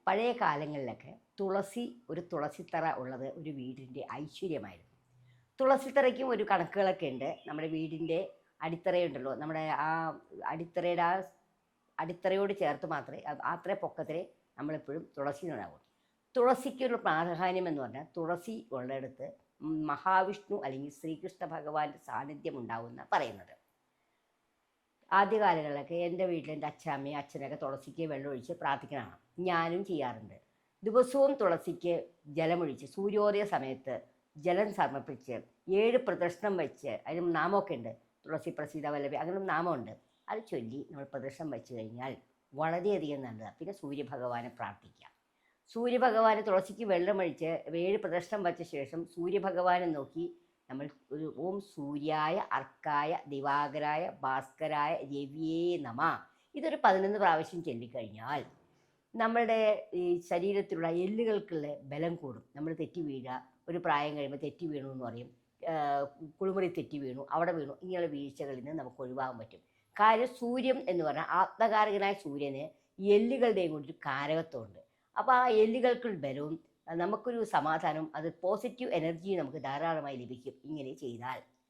പഴയ കാലങ്ങളിലൊക്കെ ഒരു തുളസിത്തറ ഉള്ളത് ഒരു വീടിൻ്റെ ഐശ്വര്യമായിരുന്നു. തുളസിത്തറയ്ക്കും ഒരു കണക്കുകളൊക്കെ ഉണ്ട്. നമ്മുടെ വീടിൻ്റെ അടിത്തറയുണ്ടല്ലോ, നമ്മുടെ ആ അടിത്തറയുടെ അടിത്തറയോട് ചേർത്ത് മാത്രമേ അത്രയും പൊക്കത്തിലേ നമ്മളെപ്പോഴും തുളസി നടാവൂ. തുളസിക്കൊരു പ്രാധാന്യം എന്ന് പറഞ്ഞാൽ തുളസി ഉള്ളിടത്ത് മഹാവിഷ്ണു അല്ലെങ്കിൽ ശ്രീകൃഷ്ണ ഭഗവാന്റെ സാന്നിധ്യം ഉണ്ടാവുമെന്ന് പറയുന്നത്. ആദ്യകാലങ്ങളിലൊക്കെ എൻ്റെ വീട്ടിൽ എൻ്റെ അച്ഛാമ്മയും അച്ഛനൊക്കെ തുളസിക്ക് വെള്ളമൊഴിച്ച് പ്രാർത്ഥിക്കണതാണ്. ഞാനും ചെയ്യാറുണ്ട്. ദിവസവും തുളസിക്ക് ജലമൊഴിച്ച് സൂര്യോദയ സമയത്ത് ജലം സമർപ്പിച്ച് 7 പ്രദക്ഷിണം വെച്ച്, അതിന് നാമമൊക്കെ ഉണ്ട്. തുളസി പ്രസീത വല്ലഭി അങ്ങനെ നാമമുണ്ട്. അത് ചൊല്ലി നമ്മൾ പ്രദക്ഷിണം വെച്ച് കഴിഞ്ഞാൽ വളരെയധികം നല്ലതാണ്. പിന്നെ സൂര്യഭഗവാനെ പ്രാർത്ഥിക്കാം. സൂര്യഭഗവാന് തുളസിക്ക് വെള്ളമൊഴിച്ച് 7 പ്രദക്ഷിണം വച്ച ശേഷം സൂര്യഭഗവാനെ നോക്കി നമ്മൾ ഒരു ഓം സൂര്യായ അർക്കായ ദിവാകരായ ഭാസ്കരായ രവിയേ നമ ഇതൊരു 11 പ്രാവശ്യം ചൊല്ലിക്കഴിഞ്ഞാൽ നമ്മളുടെ ഈ ശരീരത്തിലുള്ള എല്ലുകൾക്കുള്ള ബലം കൂടും. നമ്മൾ തെറ്റി വീഴുക, ഒരു പ്രായം കഴിയുമ്പോൾ തെറ്റി വീണു എന്ന് പറയും, കുളിമുറി തെറ്റി വീണു, അവിടെ വീണു, ഇങ്ങനെയുള്ള വീഴ്ചകളിൽ നിന്ന് നമുക്ക് ഒഴിവാകാൻ പറ്റും. കാര്യം സൂര്യൻ എന്ന് പറഞ്ഞാൽ ആത്മകാരകനായ സൂര്യന് എല്ലുകളുടെയും കൂടി ഒരു കാരകത്വമുണ്ട്. അപ്പോൾ ആ എല്ലുകൾക്കുള്ള ബലവും നമുക്കൊരു സമാധാനം, അത് പോസിറ്റീവ് എനർജി നമുക്ക് ധാരാളമായി ലഭിക്കും ഇങ്ങനെ ചെയ്താൽ.